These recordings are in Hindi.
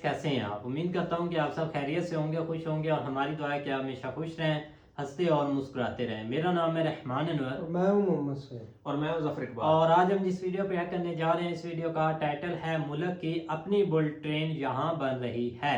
कैसे हैं आप। उम्मीद करता हूं कि आप सब खैरियत से होंगे, खुश होंगे और हमारी दुआ है कि आप हमेशा खुश रहें, हंसते और मुस्कुराते रहें। मेरा नाम है रहमान अनवर, मैं हूं मोहम्मद सैयद और मैं हूं ज़फर इकबाल। और आज हम जिस वीडियो पे करने जा रहे हैं, इस वीडियो का टाइटल है मुल्क की अपनी बुलेट ट्रेन यहाँ बन रही है।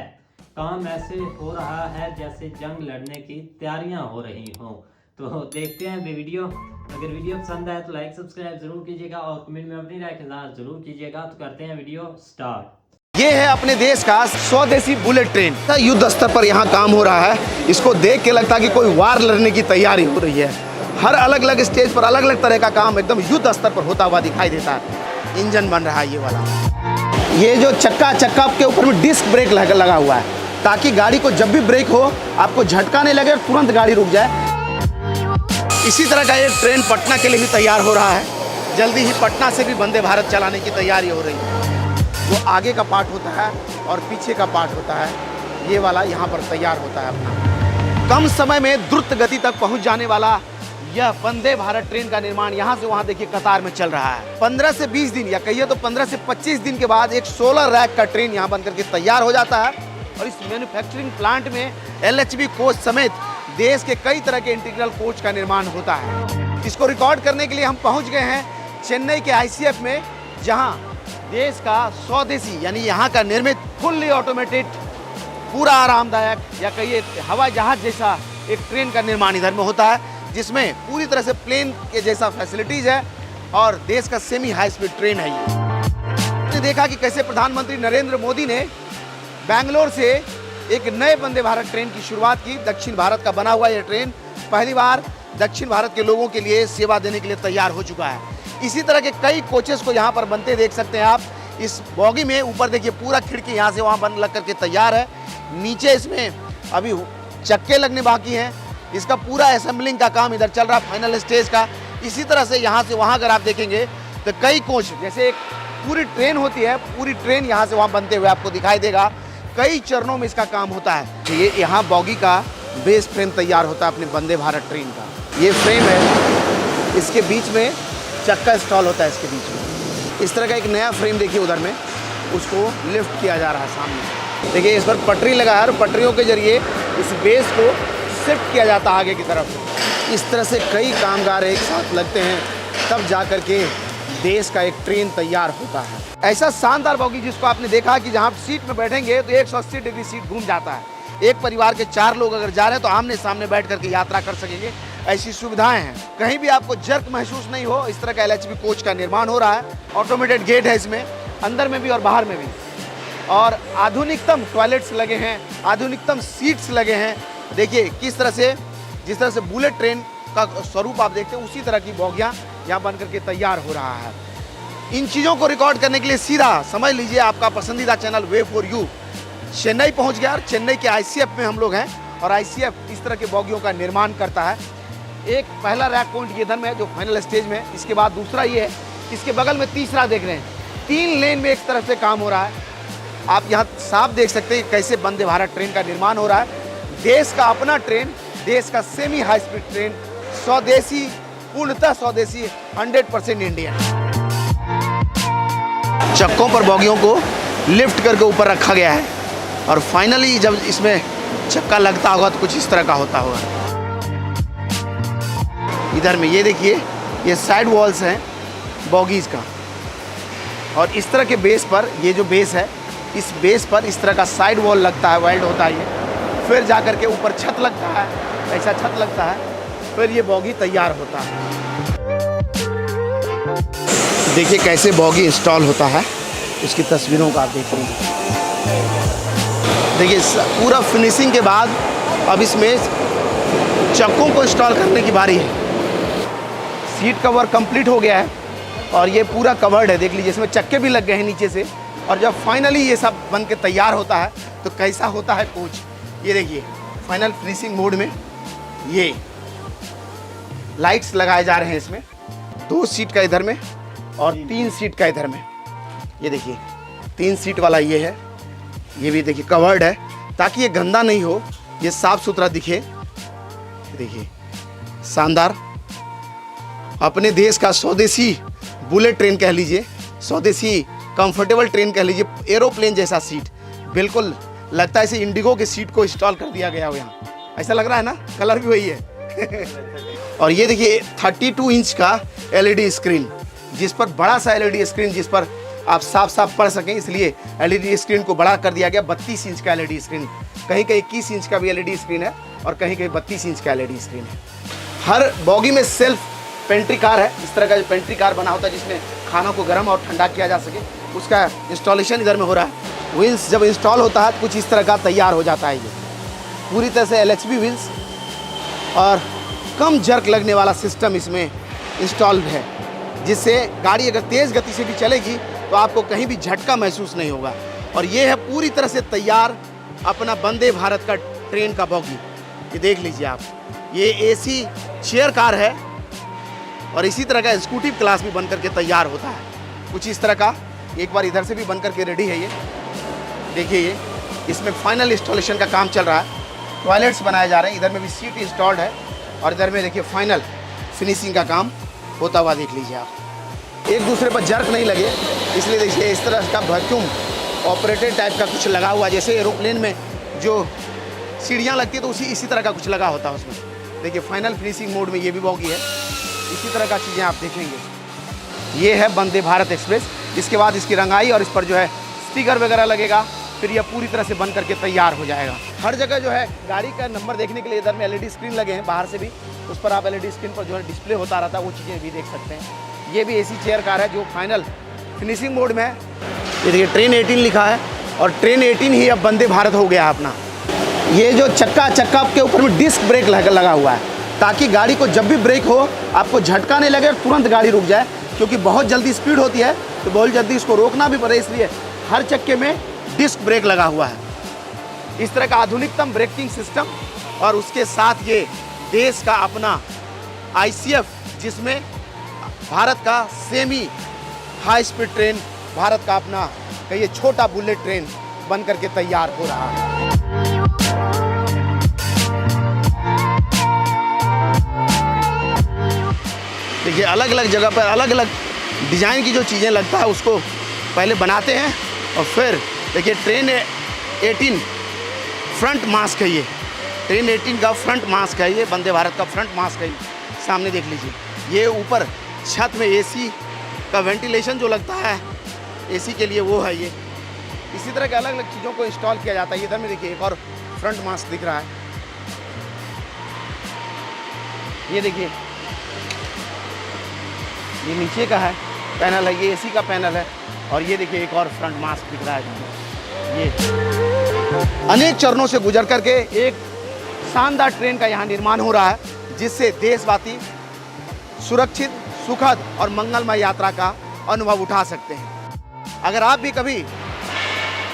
काम ऐसे हो रहा है जैसे जंग लड़ने की तैयारियां हो रही हों। तो देखते हैं वीडियो। अगर वीडियो पसंद आए तो लाइक सब्सक्राइब जरूर कीजिएगा और कमेंट में अपनी राय का इज़हार जरूर कीजिएगा। तो करते हैं वीडियो स्टार्ट। ये है अपने देश का स्वदेशी बुलेट ट्रेन। युद्ध स्तर पर यहाँ काम हो रहा है। इसको देख के लगता है कि कोई वार लड़ने की तैयारी हो रही है। हर अलग अलग स्टेज पर अलग अलग तरह का काम एकदम युद्ध स्तर पर होता हुआ दिखाई देता है। इंजन बन रहा है ये वाला। ये जो चक्का के ऊपर में डिस्क ब्रेक लगा हुआ है, ताकि गाड़ी को जब भी ब्रेक हो आपको झटका नहीं लगे और तुरंत गाड़ी रुक जाए। इसी तरह का एक ट्रेन पटना के लिए भी तैयार हो रहा है। जल्दी ही पटना से भी वंदे भारत चलाने की तैयारी हो रही है। वो आगे का पार्ट होता है और पीछे का पार्ट होता है। ये वाला यहाँ पर तैयार होता है अपना। कम समय में द्रुत गति तक पहुँच जाने वाला यह वंदे भारत ट्रेन का निर्माण यहाँ से वहाँ देखिए कतार में चल रहा है। 15 से 20 दिन या कहिए तो 15 से 25 दिन के बाद एक 16 रैक का ट्रेन यहाँ बनकर के तैयार हो जाता है। और इस मैन्युफैक्चरिंग प्लांट में LHB कोच समेत देश के कई तरह के इंटीग्रल कोच का निर्माण होता है। इसको रिकॉर्ड करने के लिए हम पहुँच गए हैं चेन्नई के ICF में, जहाँ देश का स्वदेशी यानी यहाँ का निर्मित फुल्ली ऑटोमेटेड पूरा आरामदायक या कहिए हवाई जहाज जैसा एक ट्रेन का निर्माण इधर में होता है, जिसमें पूरी तरह से प्लेन के जैसा फैसिलिटीज है और देश का सेमी हाई स्पीड ट्रेन है ये। आपने देखा कि कैसे प्रधानमंत्री नरेंद्र मोदी ने बैंगलोर से एक नए वंदे भारत ट्रेन की शुरुआत की। दक्षिण भारत का बना हुआ यह ट्रेन पहली बार दक्षिण भारत के लोगों के लिए सेवा देने के लिए तैयार हो चुका है। इसी तरह के कई कोचेस को यहाँ पर बनते देख सकते हैं आप। इस बॉगी में ऊपर देखिए पूरा खिड़की यहाँ से वहाँ बन लग करके तैयार है। नीचे इसमें अभी चक्के लगने बाकी हैं। इसका पूरा असेंबलिंग का काम इधर चल रहा है, फाइनल स्टेज का। इसी तरह से यहाँ से वहाँ अगर आप देखेंगे तो कई कोच, जैसे एक पूरी ट्रेन होती है, पूरी ट्रेन यहाँ से वहाँ बनते हुए आपको दिखाई देगा। कई चरणों में इसका काम होता है। ये यहाँ बॉगी का बेस फ्रेम तैयार होता है अपने वंदे भारत ट्रेन का। ये फ्रेम है, इसके बीच में चक्का स्टॉल होता है। इसके बीच में इस तरह का एक नया फ्रेम देखिए उधर में, उसको लिफ्ट किया जा रहा है सामने। देखिए इस पर पटरी लगा है और पटरियों के जरिए इस बेस को शिफ्ट किया जाता है आगे की तरफ। इस तरह से कई कामगार एक साथ लगते हैं, तब जा कर के देश का एक ट्रेन तैयार होता है। ऐसा शानदार बॉगी जिसको आपने देखा कि जहाँ सीट में बैठेंगे तो 180 डिग्री सीट घूम जाता है। एक परिवार के 4 लोग अगर जा रहे हैं तो आमने सामने बैठ करके यात्रा कर सकेंगे। ऐसी सुविधाएं हैं, कहीं भी आपको जर्क महसूस नहीं हो। इस तरह का LHB कोच का निर्माण हो रहा है। ऑटोमेटेड गेट है इसमें, अंदर में भी और बाहर में भी, और आधुनिकतम टॉयलेट्स लगे हैं, आधुनिकतम सीट्स लगे हैं। देखिए किस तरह से, जिस तरह से बुलेट ट्रेन का स्वरूप आप देखते हैं, उसी तरह की बॉगियाँ यहाँ बन करके तैयार हो रहा है। इन चीज़ों को रिकॉर्ड करने के लिए सीधा समझ लीजिए आपका पसंदीदा channel way for you Chennai पहुँच गया। और चेन्नई के ICF में हम लोग हैं और ICF इस तरह के बॉगियों का निर्माण करता है। एक पहला रैक पॉइंट ये इधर में है जो फाइनल स्टेज में, इसके बाद दूसरा ये है, इसके बगल में तीसरा देख रहे हैं। 3 लेन में एक तरफ से काम हो रहा है। आप यहाँ साफ देख सकते हैं कैसे वंदे भारत ट्रेन का निर्माण हो रहा है। देश का अपना ट्रेन, देश का सेमी हाई स्पीड ट्रेन, स्वदेशी, पूर्णतः स्वदेशी, 100% इंडियन। चक्कों पर बॉगियों को लिफ्ट करके ऊपर रखा गया है और फाइनली जब इसमें चक्का लगता होगा तो कुछ इस तरह का होता होगा। इधर में ये देखिए, ये साइड वॉल्स हैं बॉगीज का, और इस तरह के बेस पर, ये जो बेस है, इस बेस पर इस तरह का साइड वॉल लगता है, वेल्ड होता है ये। फिर जा कर के ऊपर छत लगता है, ऐसा छत लगता है, फिर ये बॉगी तैयार होता है। देखिए कैसे बॉगी इंस्टॉल होता है, उसकी तस्वीरों का आप देख रहे हैं। देखिए पूरा फिनिशिंग के बाद अब इसमें चक्कों को इंस्टॉल करने की बारी है। सीट कवर कंप्लीट हो गया है और ये पूरा कवर्ड है, देख लीजिए इसमें चक्के भी लग गए हैं नीचे से। और जब फाइनली ये सब बन के तैयार होता है तो कैसा होता है कोच, ये देखिए फाइनल फिनिशिंग मोड में ये लाइट्स लगाए जा रहे हैं। इसमें 2 सीट का इधर में और 3 सीट का इधर में। ये देखिए 3 सीट वाला ये है, ये भी देखिए कवर्ड है ताकि ये गंदा नहीं हो, ये साफ सुथरा दिखे। देखिए शानदार, अपने देश का स्वदेशी बुलेट ट्रेन कह लीजिए, स्वदेशी कंफर्टेबल ट्रेन कह लीजिए, एरोप्लेन जैसा सीट, बिल्कुल लगता है इसे इंडिगो के सीट को इंस्टॉल कर दिया गया हो यहाँ, ऐसा लग रहा है ना, कलर भी वही है। और ये देखिए 32 इंच का एलईडी स्क्रीन, जिस पर बड़ा सा एलईडी स्क्रीन, जिस पर आप साफ साफ पढ़ सकें, इसलिए एलईडी स्क्रीन को बड़ा कर दिया गया। 32 इंच का एलईडी स्क्रीन, कहीं कहीं 21 इंच का भी एलईडी स्क्रीन है और कहीं कहीं 32 इंच का एलईडी स्क्रीन है। हर बॉगी में सेल्फ पेंट्री कार है, इस तरह का जो पेंट्री कार बना होता है जिसमें खानों को गर्म और ठंडा किया जा सके, उसका इंस्टॉलेशन इधर में हो रहा है। व्हील्स जब इंस्टॉल होता है कुछ इस तरह का तैयार हो जाता है। ये पूरी तरह से LHB व्हील्स और कम जर्क लगने वाला सिस्टम इसमें इंस्टॉल्ड है, जिससे गाड़ी अगर तेज़ गति से भी चलेगी तो आपको कहीं भी झटका महसूस नहीं होगा। और ये है पूरी तरह से तैयार अपना वंदे भारत का ट्रेन का बॉगी। ये देख लीजिए आप, ये AC चेयर कार है और इसी तरह का एग्जीक्यूटिव क्लास भी बन करके तैयार होता है कुछ इस तरह का। एक बार इधर से भी बन करके रेडी है। ये देखिए, ये इसमें फाइनल इंस्टॉलेशन का काम चल रहा है। टॉयलेट्स बनाए जा रहे हैं, इधर में भी सीट इंस्टॉल्ड है और इधर में देखिए फाइनल फिनिशिंग का काम होता हुआ देख लीजिए आप। एक दूसरे पर जर्क नहीं लगे, इसलिए देखिए इस तरह का वैक्यूम ऑपरेटेड टाइप का कुछ लगा हुआ, जैसे एरोप्लेन में जो सीढ़ियाँ लगती है तो इसी तरह का कुछ लगा होता है उसमें। देखिए फाइनल फिनिशिंग मोड में ये भी बॉगी है, इसी तरह का चीज़ें आप देखेंगे। ये है वंदे भारत एक्सप्रेस। इसके बाद इसकी रंगाई और इस पर जो है स्टिकर वगैरह लगेगा, फिर यह पूरी तरह से बन करके तैयार हो जाएगा। हर जगह जो है गाड़ी का नंबर देखने के लिए इधर में LED स्क्रीन लगे हैं, बाहर से भी उस पर आप LED स्क्रीन पर जो है डिस्प्ले होता रहता है, वो चीज़ें भी देख सकते हैं। ये भी AC चेयर कार है जो फाइनल फिनिशिंग मोड में है। ये देखिए ट्रेन 18 लिखा है और ट्रेन 18 ही अब वंदे भारत हो गया अपना। ये जो चक्का के ऊपर में डिस्क ब्रेक लगा हुआ है, ताकि गाड़ी को जब भी ब्रेक हो आपको झटका नहीं लगे, तुरंत गाड़ी रुक जाए, क्योंकि बहुत जल्दी स्पीड होती है तो बहुत जल्दी इसको रोकना भी पड़े, इसलिए हर चक्के में डिस्क ब्रेक लगा हुआ है। इस तरह का आधुनिकतम ब्रेकिंग सिस्टम और उसके साथ ये देश का अपना ICF, जिसमें भारत का semi high speed train, Bharat का अपना कहिए छोटा बुलेट ट्रेन बन करके तैयार हो रहा है। देखिए अलग अलग जगह पर अलग अलग डिज़ाइन की जो चीज़ें लगता है उसको पहले बनाते हैं और फिर देखिए ट्रेन 18 फ्रंट मास्क है। ये ट्रेन 18 का फ्रंट मास्क है, ये वंदे भारत का फ्रंट मास्क है। सामने देख लीजिए, ये ऊपर छत में AC का वेंटिलेशन जो लगता है AC के लिए वो है। ये इसी तरह के अलग अलग चीज़ों को इंस्टॉल किया जाता है। इधर में देखिए एक और फ्रंट मास्क दिख रहा है, ये देखिए ये नीचे का है पैनल है, ये AC का पैनल है और ये देखिए एक और फ्रंट मास्क दिख रहा है। ये अनेक चरणों से गुजर करके एक शानदार ट्रेन का यहाँ निर्माण हो रहा है, जिससे देशवासी सुरक्षित, सुखद और मंगलमय यात्रा का अनुभव उठा सकते हैं। अगर आप भी कभी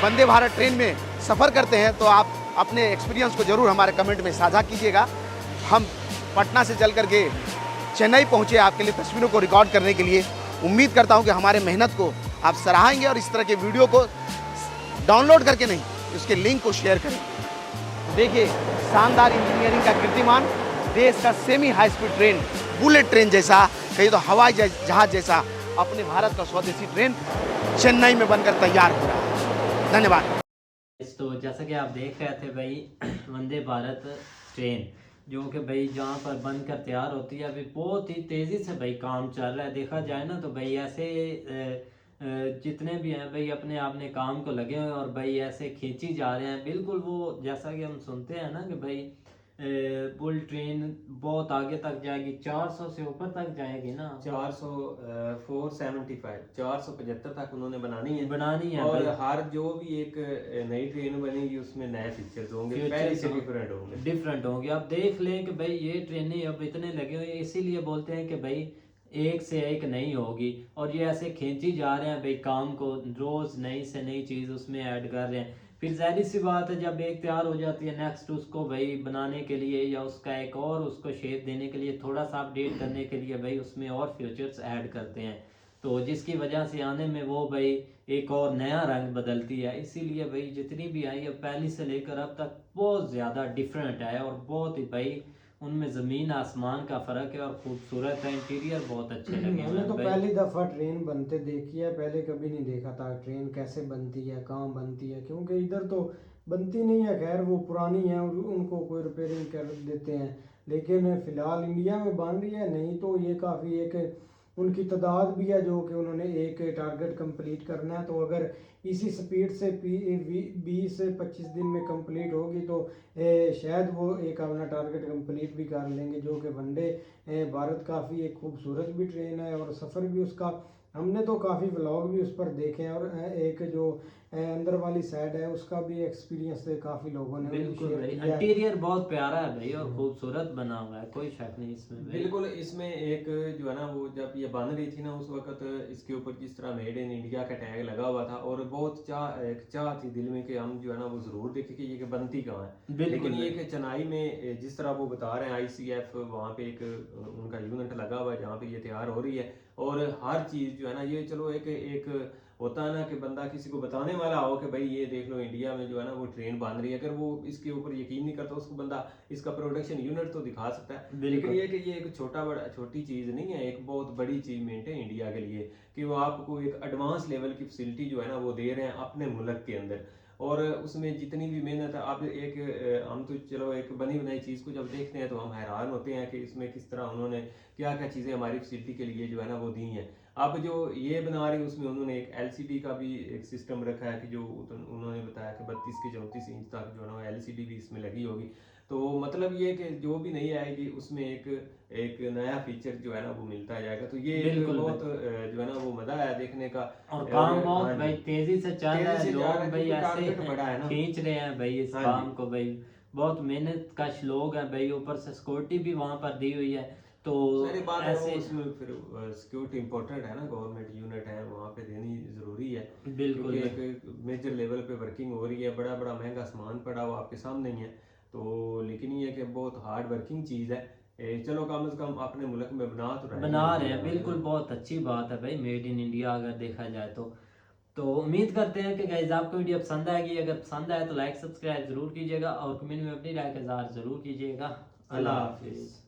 वंदे भारत ट्रेन में सफ़र करते हैं तो आप अपने एक्सपीरियंस को ज़रूर हमारे कमेंट में साझा कीजिएगा। हम पटना से चल करके चेन्नई पहुँचे आपके लिए तस्वीरों को रिकॉर्ड करने के लिए। उम्मीद करता हूँ कि हमारे मेहनत को आप सराहेंगे और इस तरह के वीडियो को डाउनलोड करके नहीं, उसके लिंक को शेयर करें। देखिए शानदार इंजीनियरिंग का कीर्तिमान, देश का semi high speed train, bullet train जैसा, कहीं तो हवाई जहाज जैसा अपने भारत का स्वदेशी ट्रेन चेन्नई में बनकर तैयार हो रहा है। धन्यवाद। तो जैसा कि आप देख रहे थे भाई, वंदे भारत ट्रेन जो कि भाई जहाँ पर बनकर तैयार होती है, अभी बहुत ही तेज़ी से भाई काम चल रहा है। देखा जाए ना तो भाई ऐसे जितने भी हैं भाई अपने आप ने काम को लगे हुए और भाई ऐसे खींची जा रहे हैं। बिल्कुल वो जैसा कि हम सुनते हैं ना कि भाई बुल ट्रेन बहुत आगे तक जाएगी, 400 से ऊपर तक जाएगी ना, 475 तक उन्होंने बनानी है और भाई। हर जो भी एक नई ट्रेन बनेगी उसमें नए फीचर्स होंगे, पहले से डिफरेंट होंगे। आप देख लें कि भाई ये ट्रेनें अब इतने लगे हुए हैं, इसीलिए बोलते हैं कि भाई एक से एक नहीं होगी और ये ऐसे खींची जा रहे हैं भाई काम को, रोज़ नई से नई चीज़ उसमें ऐड कर रहे हैं। फिर जाहिर सी बात है जब एक तैयार हो जाती है नेक्स्ट उसको भाई बनाने के लिए या उसका एक और उसको शेप देने के लिए, थोड़ा सा अपडेट करने के लिए भाई उसमें और फीचर्स ऐड करते हैं, तो जिसकी वजह से आने में वो भाई एक और नया रंग बदलती है। इसीलिए भाई जितनी भी आई है पहली से लेकर अब तक बहुत ज़्यादा डिफरेंट है और बहुत ही भाई उनमें ज़मीन आसमान का फ़र्क है और खूबसूरत है। इंटीरियर बहुत अच्छे लगे हुए मैंने हैं तो भाई। पहली दफ़ा ट्रेन बनते देखी है, पहले कभी नहीं देखा था ट्रेन कैसे बनती है, कहाँ बनती है, क्योंकि इधर तो बनती नहीं है। खैर वो पुरानी है और उनको कोई रिपेयरिंग कर देते हैं, लेकिन फ़िलहाल इंडिया में बन रही है। नहीं तो ये काफ़ी एक उनकी तादाद भी है जो कि उन्होंने एक टारगेट कंप्लीट करना है। तो अगर इसी स्पीड से 20 से 25 दिन में कंप्लीट होगी तो शायद वो एक अपना टारगेट कंप्लीट भी कर लेंगे। जो कि वनडे भारत काफ़ी एक खूबसूरत भी ट्रेन है और सफ़र भी उसका, हमने तो काफ़ी व्लॉग भी उस पर देखे हैं। और एक जो अंदर वाली साइड है उसका भी एक्सपीरियंस काफ़ी लोगों ने बिल्कुल शेयर भाई, किया है। इंटीरियर बहुत प्यारा है भाई और खूबसूरत बना हुआ है, कोई शक नहीं इसमें भाई। बिल्कुल। इसमें एक जो है ना वो जब ये बन रही थी ना उस वक्त इसके ऊपर जिस तरह मेड इन इंडिया का टैग लगा हुआ था और बहुत एक चाह थी दिल में कि हम जो है ना वो ज़रूर देखें कि ये कि बनती कहाँ है। बिल्कुल लेकिन ये भाई। कि चेन्नई में जिस तरह वो बता रहे हैं ICF वहाँ पे एक उनका यूनिट लगा हुआ है जहाँ पे ये तैयार हो रही है। और हर चीज़ जो है ना ये चलो एक होता है ना कि बंदा किसी को बताने वाला हो कि भाई ये देख लो इंडिया में जो है ना वो ट्रेन बन रही है, अगर वो इसके ऊपर यकीन नहीं करता उसको बंदा इसका प्रोडक्शन यूनिट तो दिखा सकता है। लेकिन ये कि ये एक छोटी चीज़ नहीं है, एक बहुत बड़ी अचीवमेंट है इंडिया के लिए कि वो आपको एक एडवांस लेवल की फैसिलिटी जो है ना वो दे रहे हैं अपने मुल्क के अंदर। और उसमें जितनी भी मेहनत है, अब हम तो चलो एक बनी बनाई चीज़ को जब देखते हैं तो हम हैरान होते हैं कि इसमें किस तरह उन्होंने क्या क्या चीज़ें हमारी फैसिलिटी के लिए जो है ना वो दी हैं। अब जो ये बना रहे हैं उसमें उन्होंने एक LCD का भी एक सिस्टम रखा है कि जो उन्होंने बताया कि 32 के 34 इंच तक जो है ना LCD भी इसमें लगी होगी। तो मतलब ये कि जो भी नहीं आएगी उसमें एक नया फीचर जो है ना वो मिलता जाएगा। तो ये एक बिल्कुल बहुत जो है ना वो मज़ा आया देखने का। और काम हाँ बहुत जी, भाई तेजी से चल रहा तेजी है, से जा रहा लोग है भाई क्योंकि ऐसे टारगेट बड़ा है ना। खींच रहे हैं भाई इस हाँ काम जी, को भाई। बहुत मेहनत कश लोग हैं भाई, ऊपर से सिक्योरिटी भी वहां पर दी हुई है। तो सारी बात है वो ऐसे उसमें फिर सिक्योरिटी इंपॉर्टेंट है ना, गवर्नमेंट यूनिट है वहाँ पे देनी ज़रूरी है। बिल्कुल क्योंकि भाई। एक मेजर लेवल पे वर्किंग हो रही है, बड़ा बड़ा महंगा सामान पड़ा हुआ आपके सामने ही है। तो लेकिन ये कि बहुत हार्ड वर्किंग चीज़ है। चलो कम से कम अपने मुल्क में बना तो रहे बना हैं रहे इंडिया हैं, वाले बिल्कुल ना। बहुत अच्छी बात है भाई, मेड इन इंडिया अगर देखा जाए तो उम्मीद करते हैं कि गाइस आपको वीडियो पसंद आएगी। अगर पसंद आए तो लाइक सब्सक्राइब जरूर कीजिएगा और कमेंट में अपनी राय का इज़हार जरूर कीजिएगा। अल्लाह अल्लाह हाफिज़। हाफिज़।